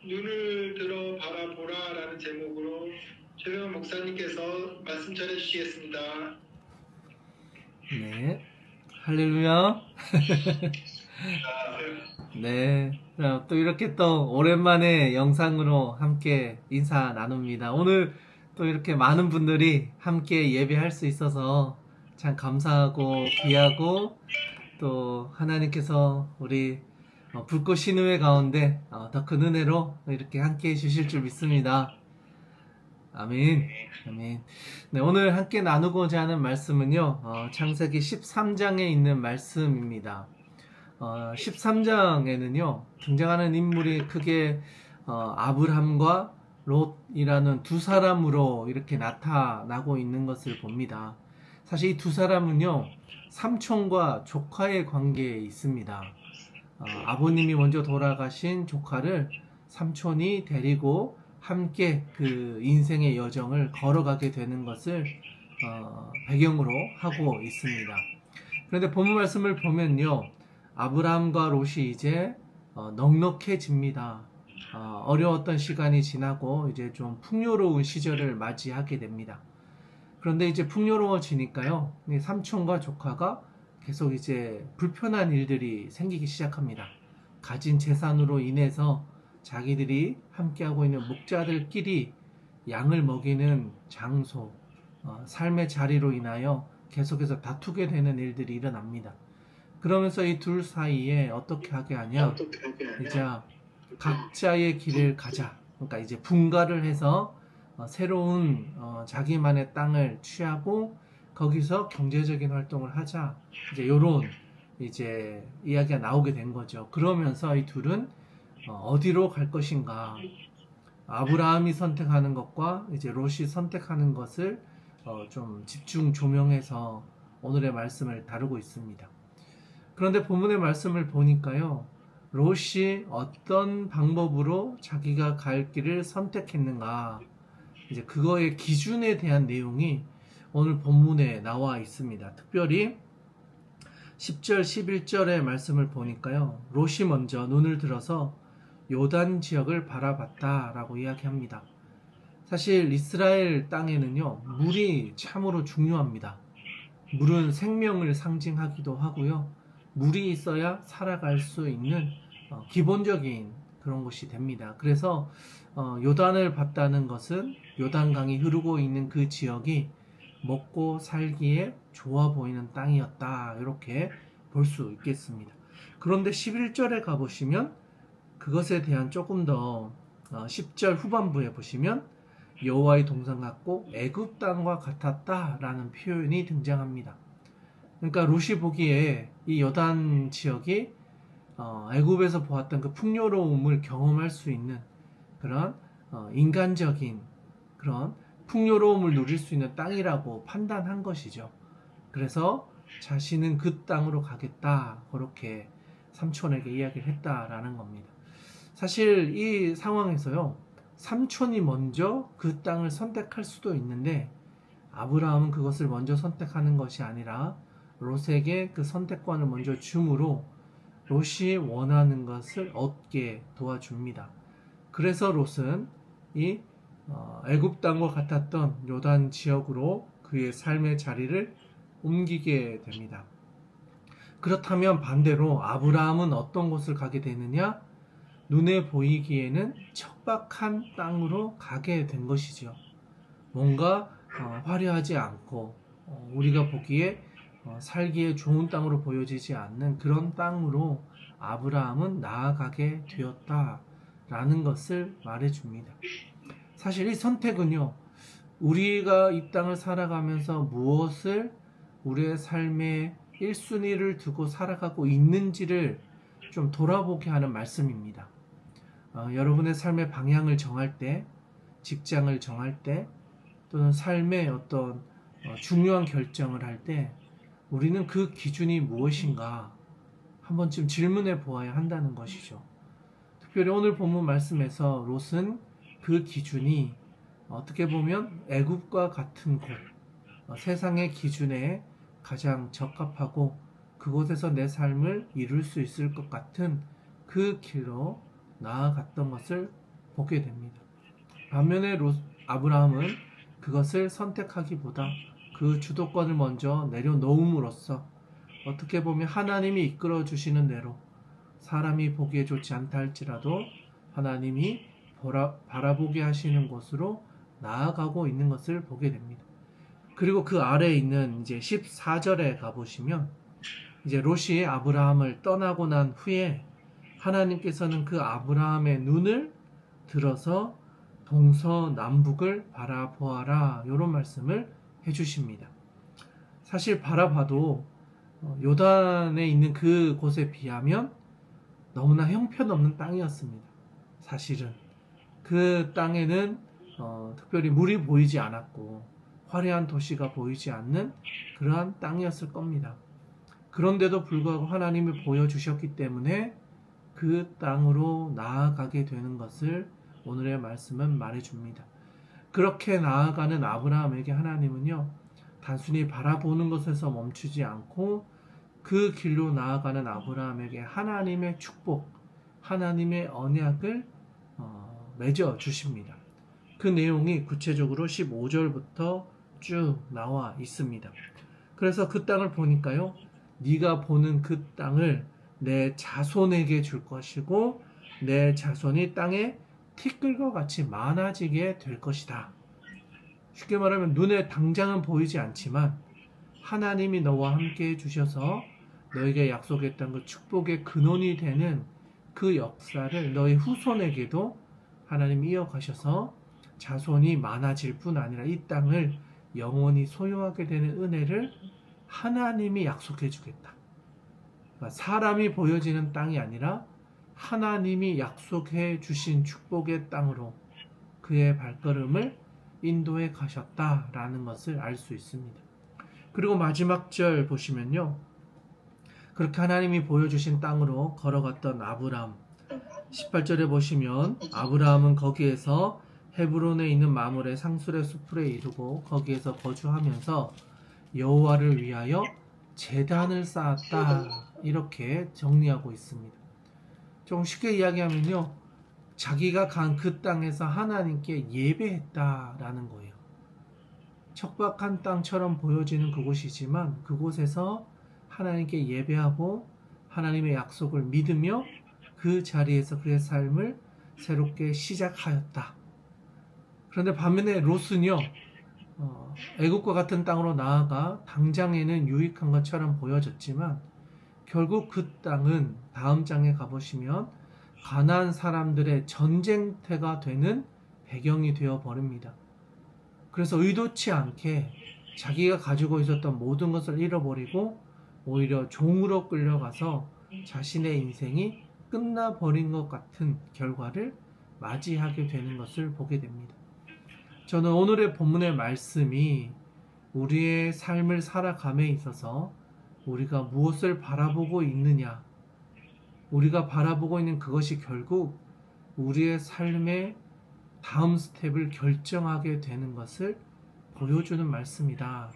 눈을 들어 바라보라라는 제목으로 최병원 목사님께서 말씀 전해 주시겠습니다. 네, 할렐루야. 네, 자, 또 이렇게 또 오랜만에 영상으로 함께 인사 나눕니다. 오늘 또 이렇게 많은 분들이 함께 예배할 수 있어서 참 감사하고 귀하고, 또 하나님께서 우리 불꽃 신우회 가운데 더 큰 은혜로 이렇게 함께 해주실 줄 믿습니다. 아멘. 아멘. 네, 오늘 함께 나누고자 하는 말씀은요, 창세기 13장에 있는 말씀입니다. 13장에는요, 등장하는 인물이 크게 아브람과 롯이라는 두 사람으로 이렇게 나타나고 있는 것을 봅니다. 사실 이 두 사람은요, 삼촌과 조카의 관계에 있습니다. 아버님이 먼저 돌아가신 조카를 삼촌이 데리고 함께 그 인생의 여정을 걸어가게 되는 것을 배경으로 하고 있습니다. 그런데 본문 말씀을 보면요, 아브라함과 롯이 이제 넉넉해집니다. 어려웠던 시간이 지나고 이제 좀 풍요로운 시절을 맞이하게 됩니다. 그런데 이제 풍요로워지니까요, 삼촌과 조카가 계속 이제 불편한 일들이 생기기 시작합니다. 가진 재산으로 인해서 자기들이 함께하고 있는 목자들끼리 양을 먹이는 장소, 삶의 자리로 인하여 계속해서 다투게 되는 일들이 일어납니다. 그러면서 이 둘 사이에 어떻게 하게 하냐? 이제 각자의 길을 가자. 그러니까 이제 분가를 해서 새로운 자기만의 땅을 취하고 거기서 경제적인 활동을 하자. 이제 요런 이제 이야기가 나오게 된 거죠. 그러면서 이 둘은 어디로 갈 것인가? 아브라함이 선택하는 것과 이제 롯이 선택하는 것을 좀 집중 조명해서 오늘의 말씀을 다루고 있습니다. 그런데 본문의 말씀을 보니까요, 롯이 어떤 방법으로 자기가 갈 길을 선택했는가, 이제 그거의 기준에 대한 내용이 오늘 본문에 나와 있습니다. 특별히 10절, 11절의 말씀을 보니까요, 롯이 먼저 눈을 들어서 요단 지역을 바라봤다라고 이야기합니다. 사실 이스라엘 땅에는요, 물이 참으로 중요합니다. 물은 생명을 상징하기도 하고요, 물이 있어야 살아갈 수 있는 기본적인 그런 것이 됩니다. 그래서 요단을 봤다는 것은 요단강이 흐르고 있는 그 지역이 먹고 살기에 좋아 보이는 땅이었다, 이렇게 볼 수 있겠습니다. 그런데 11절에 가보시면 그것에 대한 조금 더 10절 후반부에 보시면 여호와의 동산 같고 애굽 땅과 같았다라는 표현이 등장합니다. 그러니까 롯이 보기에 이 요단 지역이 애굽에서 보았던 그 풍요로움을 경험할 수 있는 그런 인간적인 그런 풍요로움을 누릴 수 있는 땅이라고 판단한 것이죠. 그래서 자신은 그 땅으로 가겠다, 그렇게 삼촌에게 이야기를 했다라는 겁니다. 사실 이 상황에서요, 삼촌이 먼저 그 땅을 선택할 수도 있는데 아브라함은 그것을 먼저 선택하는 것이 아니라 롯에게 그 선택권을 먼저 줌으로 롯이 원하는 것을 얻게 도와줍니다. 그래서 롯은 이 애굽 땅과 같았던 요단 지역으로 그의 삶의 자리를 옮기게 됩니다. 그렇다면 반대로 아브라함은 어떤 곳을 가게 되느냐? 눈에 보이기에는 척박한 땅으로 가게 된 것이죠. 뭔가 화려하지 않고 우리가 보기에 살기에 좋은 땅으로 보여지지 않는 그런 땅으로 아브라함은 나아가게 되었다라는 것을 말해줍니다. 사실 이 선택은요, 우리가 이 땅을 살아가면서 무엇을 우리의 삶의 1순위를 두고 살아가고 있는지를 좀 돌아보게 하는 말씀입니다. 여러분의 삶의 방향을 정할 때, 직장을 정할 때, 또는 삶의 어떤 중요한 결정을 할 때 우리는 그 기준이 무엇인가 한 번쯤 질문해 보아야 한다는 것이죠. 특별히 오늘 본문 말씀에서 롯은 그 기준이 어떻게 보면 애굽과 같은 곳, 세상의 기준에 가장 적합하고 그곳에서 내 삶을 이룰 수 있을 것 같은 그 길로 나아갔던 것을 보게 됩니다. 반면에 아브라함은 그것을 선택하기보다 그 주도권을 먼저 내려놓음으로써 어떻게 보면 하나님이 이끌어 주시는 대로 사람이 보기에 좋지 않다 할지라도 하나님이 바라보게 하시는 곳으로 나아가고 있는 것을 보게 됩니다. 그리고 그 아래에 있는 이제 14절에 가보시면 이제 롯이 아브라함을 떠나고 난 후에 하나님께서는 그 아브라함의 눈을 들어서 동서남북을 바라보아라 이런 말씀을 해주십니다. 사실 바라봐도 요단에 있는 그 곳에 비하면 너무나 형편없는 땅이었습니다. 사실은 그 땅에는 특별히 물이 보이지 않았고 화려한 도시가 보이지 않는 그러한 땅이었을 겁니다. 그런데도 불구하고 하나님이 보여주셨기 때문에 그 땅으로 나아가게 되는 것을 오늘의 말씀은 말해줍니다. 그렇게 나아가는 아브라함에게 하나님은요, 단순히 바라보는 것에서 멈추지 않고 그 길로 나아가는 아브라함에게 하나님의 축복, 하나님의 언약을 맺어 주십니다. 그 내용이 구체적으로 15절부터 쭉 나와 있습니다. 그래서 그 땅을 보니까요, 네가 보는 그 땅을 내 자손에게 줄 것이고 내 자손이 땅에 티끌과 같이 많아지게 될 것이다. 쉽게 말하면 눈에 당장은 보이지 않지만 하나님이 너와 함께 해주셔서 너에게 약속했던 그 축복의 근원이 되는 그 역사를 너의 후손에게도 하나님이 이어가셔서 자손이 많아질 뿐 아니라 이 땅을 영원히 소유하게 되는 은혜를 하나님이 약속해 주겠다. 그러니까 사람이 보여지는 땅이 아니라 하나님이 약속해 주신 축복의 땅으로 그의 발걸음을 인도해 가셨다라는 것을 알 수 있습니다. 그리고 마지막 절 보시면요, 그렇게 하나님이 보여주신 땅으로 걸어갔던 아브라함, 18절에 보시면 아브라함은 거기에서 헤브론에 있는 마물의 상술의 숲에 이르고 거기에서 거주하면서 여호와를 위하여 제단을 쌓았다, 이렇게 정리하고 있습니다. 좀 쉽게 이야기하면요, 자기가 간 그 땅에서 하나님께 예배했다라는 거예요. 척박한 땅처럼 보여지는 그곳이지만 그곳에서 하나님께 예배하고 하나님의 약속을 믿으며 그 자리에서 그의 삶을 새롭게 시작하였다. 그런데 반면에 롯은요, 애국과 같은 땅으로 나아가 당장에는 유익한 것처럼 보여졌지만 결국 그 땅은 다음 장에 가보시면 가나안 사람들의 전쟁터가 되는 배경이 되어 버립니다. 그래서 의도치 않게 자기가 가지고 있었던 모든 것을 잃어버리고 오히려 종으로 끌려가서 자신의 인생이 끝나버린 것 같은 결과를 맞이하게 되는 것을 보게 됩니다. 저는 오늘의 본문의 말씀이 우리의 삶을 살아감에 있어서 우리가 무엇을 바라보고 있느냐, 우리가 바라보고 있는 그것이 결국 우리의 삶의 다음 스텝을 결정하게 되는 것을 보여주는 말씀이다,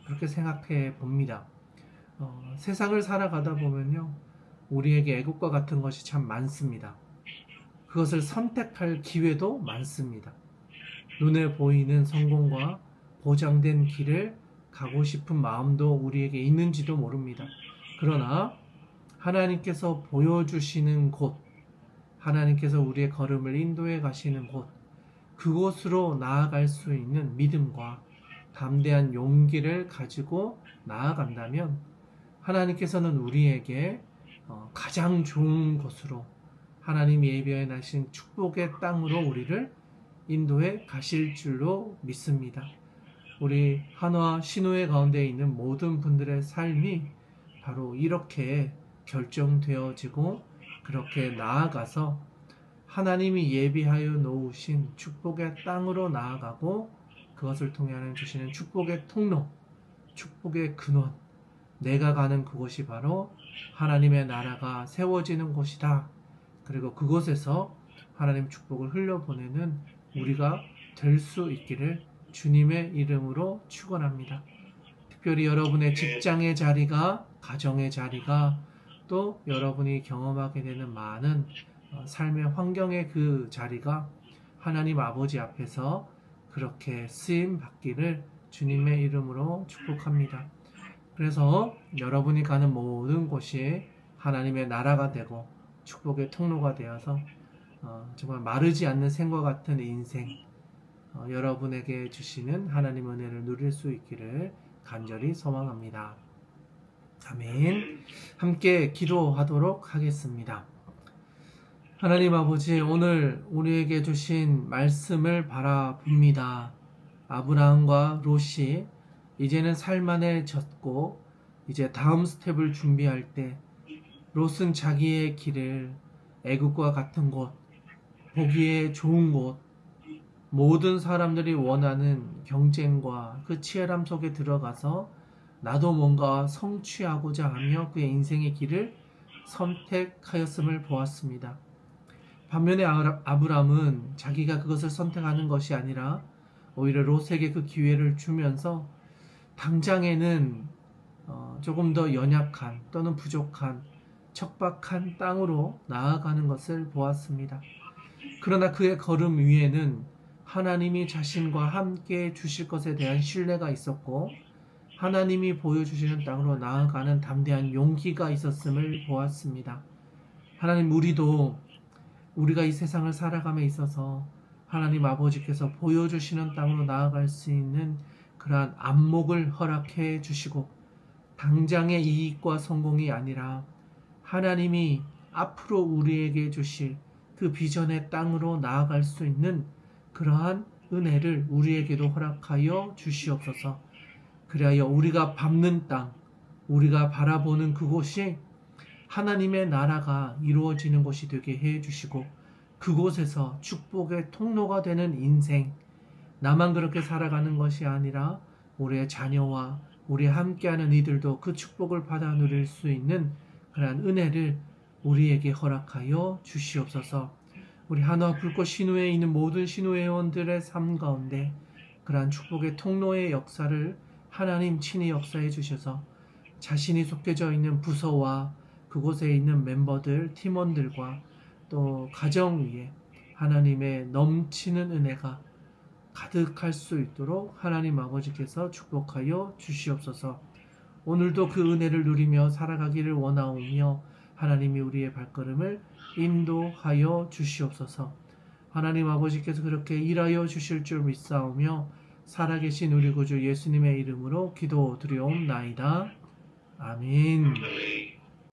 그렇게 생각해 봅니다. 세상을 살아가다 보면요, 우리에게 애국과 같은 것이 참 많습니다. 그것을 선택할 기회도 많습니다. 눈에 보이는 성공과 보장된 길을 가고 싶은 마음도 우리에게 있는지도 모릅니다. 그러나 하나님께서 보여주시는 곳, 하나님께서 우리의 걸음을 인도해 가시는 곳, 그곳으로 나아갈 수 있는 믿음과 담대한 용기를 가지고 나아간다면 하나님께서는 우리에게 가장 좋은 곳으로, 하나님이 예비해 놔신 축복의 땅으로 우리를 인도해 가실 줄로 믿습니다. 우리 한화 신우회 가운데 있는 모든 분들의 삶이 바로 이렇게 결정되어지고 그렇게 나아가서 하나님이 예비하여 놓으신 축복의 땅으로 나아가고 그것을 통해 하나님 주시는 축복의 통로, 축복의 근원, 내가 가는 그곳이 바로 하나님의 나라가 세워지는 곳이다. 그리고 그곳에서 하나님 축복을 흘려보내는 우리가 될 수 있기를 주님의 이름으로 축원합니다. 특별히 여러분의 직장의 자리가, 가정의 자리가, 또 여러분이 경험하게 되는 많은 삶의 환경의 그 자리가 하나님 아버지 앞에서 그렇게 쓰임 받기를 주님의 이름으로 축복합니다. 그래서 여러분이 가는 모든 곳이 하나님의 나라가 되고 축복의 통로가 되어서 정말 마르지 않는 샘과 같은 인생, 여러분에게 주시는 하나님 은혜를 누릴 수 있기를 간절히 소망합니다. 아멘. 함께 기도하도록 하겠습니다. 하나님 아버지, 오늘 우리에게 주신 말씀을 바라봅니다. 아브라함과 롯이 이제는 살만해졌고 이제 다음 스텝을 준비할 때 롯은 자기의 길을 애굽과 같은 곳, 보기에 좋은 곳, 모든 사람들이 원하는 경쟁과 그 치열함 속에 들어가서 나도 뭔가 성취하고자 하며 그의 인생의 길을 선택하였음을 보았습니다. 반면에 아브람은 자기가 그것을 선택하는 것이 아니라 오히려 롯에게 그 기회를 주면서 당장에는 조금 더 연약한 또는 부족한 척박한 땅으로 나아가는 것을 보았습니다. 그러나 그의 걸음 위에는 하나님이 자신과 함께 주실 것에 대한 신뢰가 있었고 하나님이 보여주시는 땅으로 나아가는 담대한 용기가 있었음을 보았습니다. 하나님, 우리가 이 세상을 살아감에 있어서 하나님 아버지께서 보여주시는 땅으로 나아갈 수 있는 그러한 안목을 허락해 주시고 당장의 이익과 성공이 아니라 하나님이 앞으로 우리에게 주실 그 비전의 땅으로 나아갈 수 있는 그러한 은혜를 우리에게도 허락하여 주시옵소서. 그리하여 우리가 밟는 땅, 우리가 바라보는 그곳이 하나님의 나라가 이루어지는 곳이 되게 해 주시고 그곳에서 축복의 통로가 되는 인생, 나만 그렇게 살아가는 것이 아니라 우리의 자녀와 우리 함께하는 이들도 그 축복을 받아 누릴 수 있는 그러한 은혜를 우리에게 허락하여 주시옵소서. 우리 한화 불꽃 신우회에 있는 모든 신우회 회원들의 삶 가운데 그러한 축복의 통로의 역사를 하나님 친히 역사해 주셔서 자신이 속해져 있는 부서와 그곳에 있는 멤버들, 팀원들과 또 가정 위에 하나님의 넘치는 은혜가 가득할 수 있도록 하나님 아버지께서 축복하여 주시옵소서. 오늘도 그 은혜를 누리며 살아가기를 원하오며 하나님이 우리의 발걸음을 인도하여 주시옵소서. 하나님 아버지께서 그렇게 일하여 주실 줄 믿사오며 살아계신 우리 구주 예수님의 이름으로 기도드리옵나이다. 아멘.